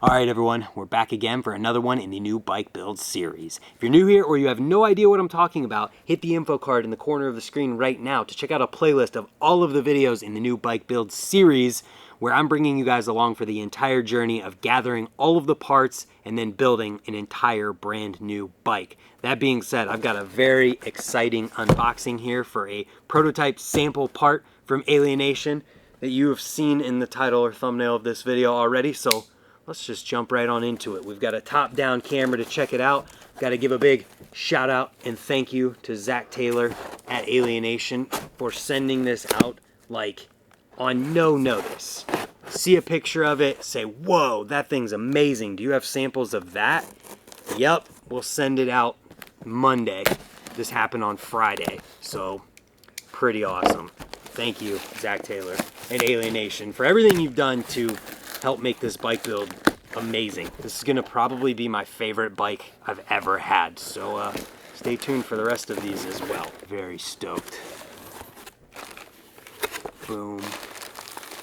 Alright everyone, we're back again for another one in the new bike build series. If you're new here or you have no idea what I'm talking about, hit the info card in the corner of the screen right now to check out a playlist of all of the videos in the new bike build series where I'm bringing you guys along for the entire journey of gathering all of the parts and then building an entire brand new bike. That being said, I've got a very exciting unboxing here for a prototype sample part from Alienation that you have seen in the title or thumbnail of this video already, so let's just jump right on into it. We've got a top-down camera to check it out. Got to give a big shout out and thank you to Zach Taylor at Alienation for sending this out like on no notice. See a picture of it, say, whoa, that thing's amazing. Do you have samples of that? Yep, we'll send it out Monday. This happened on Friday, so pretty awesome. Thank you, Zach Taylor and Alienation, for everything you've done to help make this bike build amazing. This is gonna probably be my favorite bike I've ever had, so stay tuned for the rest of these as well. Very stoked. Boom.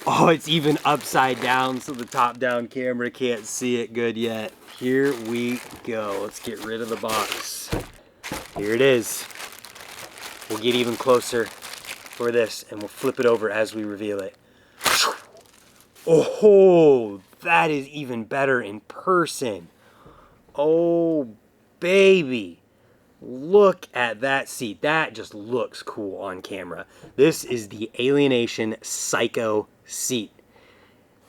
Oh, it's even upside down so the top-down camera can't see it good yet. Here we go. Let's get rid of the box. Here it is. We'll get even closer for this and we'll flip it over as we reveal it. Oh, that is even better in person. Oh, baby. Look at that seat. That just looks cool on camera. This is the Alienation Psycho seat.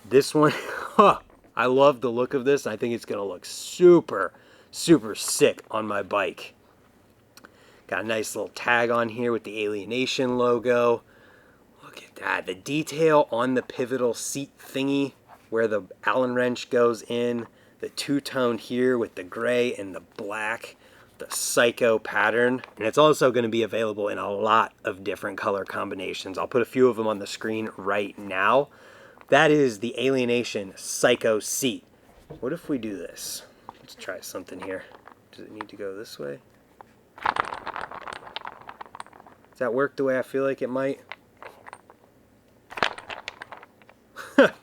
This one, I love the look of this. I think it's going to look super, super sick on my bike. Got a nice little tag on here with the Alienation logo. Look at that. The detail on the pivotal seat thingy where the Allen wrench goes in. The two-tone here with the gray and the black. The Psycho pattern. And it's also going to be available in a lot of different color combinations. I'll put a few of them on the screen right now. That is the Alienation Psycho seat. What if we do this? Let's try something here. Does it need to go this way? Does that work the way I feel like it might?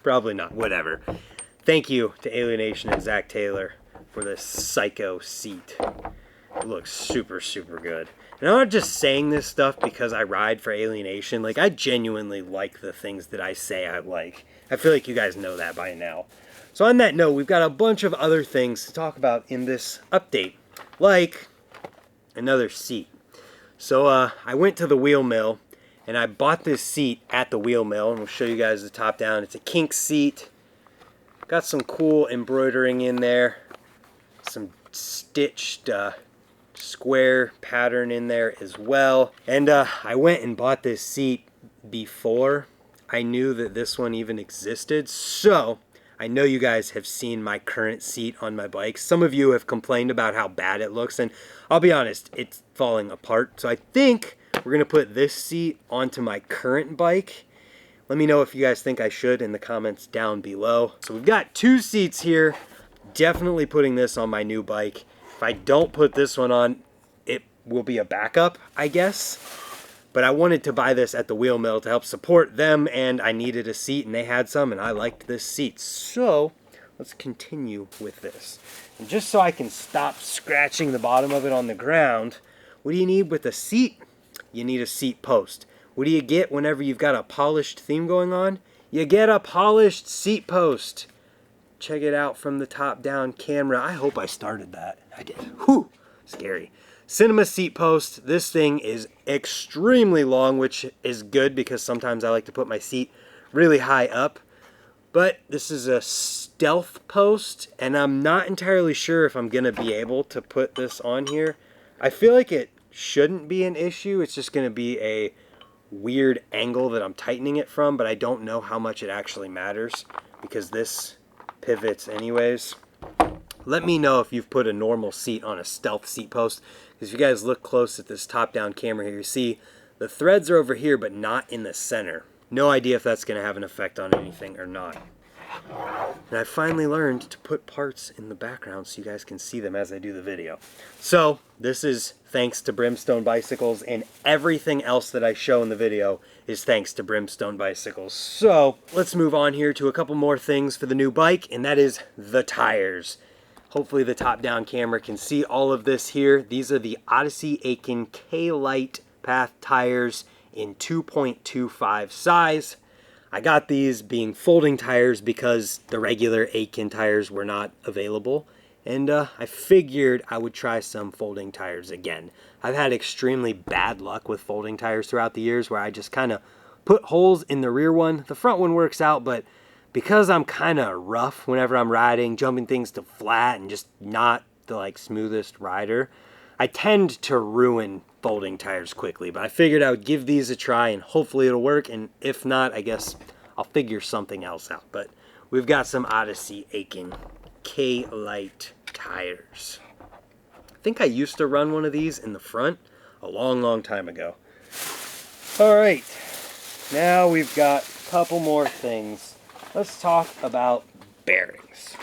Probably not. Whatever. Thank you to Alienation and Zach Taylor for this Psycho seat. It looks super, super good. And I'm not just saying this stuff because I ride for Alienation. Like, I genuinely like the things that I say I like. I feel like you guys know that by now. So on that note, we've got a bunch of other things to talk about in this update. Like another seat. So I went to the wheel mill and I bought this seat at the wheel mill, and we'll show you guys the top down. It's a kink seat. Got some cool embroidering in there. Some stitched square pattern in there as well. And I went and bought this seat before I knew that this one even existed. So I know you guys have seen my current seat on my bike. Some of you have complained about how bad it looks, and I'll be honest, it's falling apart. So I think we're gonna put this seat onto my current bike. Let me know if you guys think I should in the comments down below. So we've got two seats here. Definitely putting this on my new bike. If I don't put this one on, it will be a backup, I guess. But I wanted to buy this at the wheel mill to help support them, and I needed a seat, and they had some, and I liked this seat. So let's continue with this. And just so I can stop scratching the bottom of it on the ground, what do you need with a seat? You need a seat post. What do you get whenever you've got a polished theme going on? You get a polished seat post. Check it out from the top-down camera. I hope I started that. I did. Whew, scary. Cinema seat post. This thing is extremely long, which is good because sometimes I like to put my seat really high up. But this is a stealth post, and I'm not entirely sure if I'm going to be able to put this on here. I feel like it shouldn't be an issue. It's just going to be a weird angle that I'm tightening it from, but I don't know how much it actually matters because this pivots anyways. Let me know if you've put a normal seat on a stealth seat post, because if you guys look close at this top-down camera here, you see the threads are over here but not in the center. No idea if that's going to have an effect on anything or not. And I finally learned to put parts in the background so you guys can see them as I do the video. So this is thanks to Brimstone Bicycles, and everything else that I show in the video is thanks to Brimstone Bicycles. So let's move on here to a couple more things for the new bike, and that is the tires. Hopefully the top-down camera can see all of this here. These are the Odyssey Aiken K-Lite Path tires in 2.25 size. I got these being folding tires because the regular Aiken tires were not available, and I figured I would try some folding tires again. I've had extremely bad luck with folding tires throughout the years where I just kind of put holes in the rear one. The front one works out, but because I'm kind of rough whenever I'm riding, jumping things to flat and just not the like smoothest rider, I tend to ruin folding tires quickly. But I figured I would give these a try and hopefully it'll work, and if not, I guess I'll figure something else out. But we've got some Odyssey Aiken K-Lite tires. I think I used to run one of these in the front a long time ago. All right, now we've got a couple more things. Let's talk about bearings.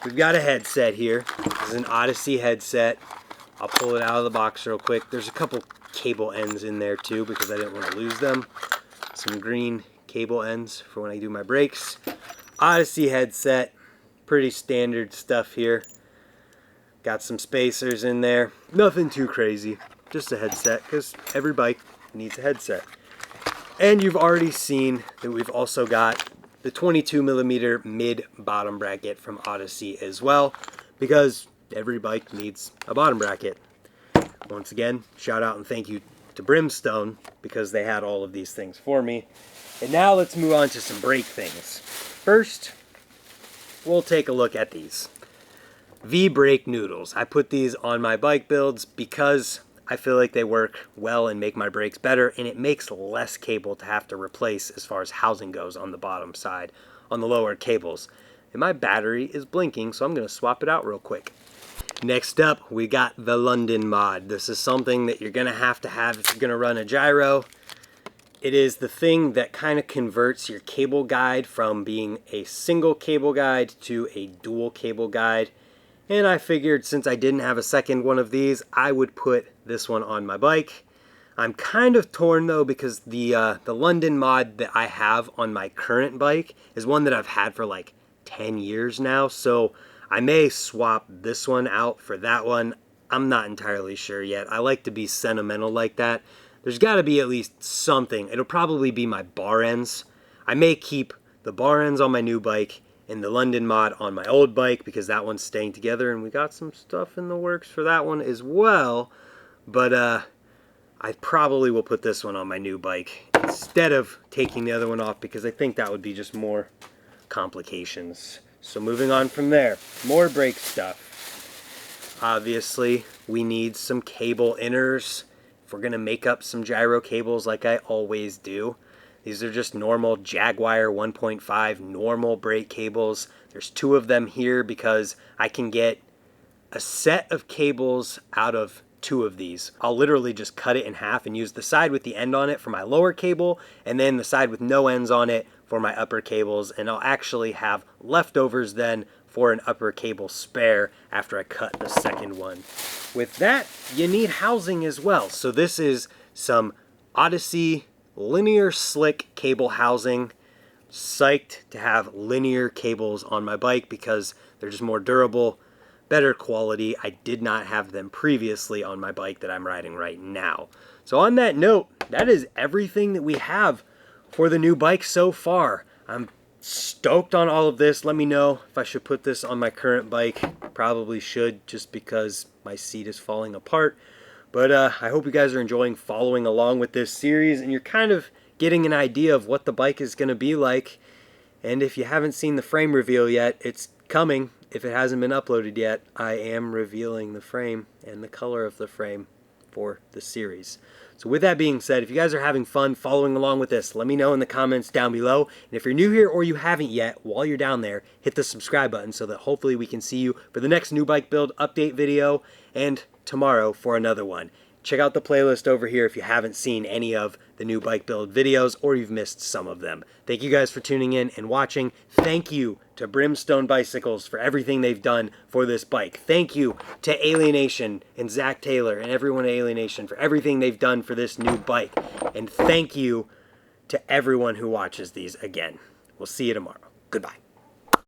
We've got a headset here. This is an Odyssey headset. I'll pull it out of the box real quick. There's a couple cable ends in there too because I didn't want to lose them. Some green cable ends for when I do my brakes. Odyssey headset, pretty standard stuff here. Got some spacers in there. Nothing too crazy, just a headset because every bike needs a headset. And you've already seen that we've also got the 22mm mid bottom bracket from Odyssey as well, because every bike needs a bottom bracket. Once again, shout out and thank you to Brimstone because they had all of these things for me. And now let's move on to some brake things. First, we'll take a look at these V-brake Noodles. I put these on my bike builds because I feel like they work well and make my brakes better, and it makes less cable to have to replace as far as housing goes on the bottom side, on the lower cables. And my battery is blinking, so I'm going to swap it out real quick. Next up, we got the London mod. This is something that you're going to have if you're going to run a gyro. It is the thing that kind of converts your cable guide from being a single cable guide to a dual cable guide. And I figured since I didn't have a second one of these, I would put this one on my bike. I'm kind of torn though because the London mod that I have on my current bike is one that I've had for like 10 years now. So I may swap this one out for that one. I'm not entirely sure yet. I like to be sentimental like that. There's got to be at least something. It'll probably be my bar ends. I may keep the bar ends on my new bike and the London mod on my old bike because that one's staying together, and we got some stuff in the works for that one as well. But I probably will put this one on my new bike instead of taking the other one off because I think that would be just more complications. So moving on from there, more brake stuff. Obviously, we need some cable inners if we're going to make up some gyro cables like I always do. These are just normal Jaguar 1.5 normal brake cables. There's two of them here because I can get a set of cables out of two of these. I'll literally just cut it in half and use the side with the end on it for my lower cable and then the side with no ends on it for my upper cables, and I'll actually have leftovers then for an upper cable spare after I cut the second one. With that, you need housing as well. So this is some Odyssey linear slick cable housing. Psyched to have linear cables on my bike because they're just more durable, better quality. I did not have them previously on my bike that I'm riding right now. So on that note, that is everything that we have for the new bike so far. I'm stoked on all of this. Let me know if I should put this on my current bike. Probably should, just because my seat is falling apart. But I hope you guys are enjoying following along with this series and you're kind of getting an idea of what the bike is going to be like. And if you haven't seen the frame reveal yet, it's coming. If it hasn't been uploaded yet, I am revealing the frame and the color of the frame for the series. So with that being said, if you guys are having fun following along with this, let me know in the comments down below. And if you're new here or you haven't yet, while you're down there, hit the subscribe button so that hopefully we can see you for the next new bike build update video and tomorrow for another one. check out the playlist over here if you haven't seen any of the new bike build videos or you've missed some of them. Thank you guys for tuning in and watching. Thank you to Brimstone Bicycles for everything they've done for this bike. Thank you to Alienation and Zach Taylor and everyone at Alienation for everything they've done for this new bike. And thank you to everyone who watches these again. We'll see you tomorrow. Goodbye.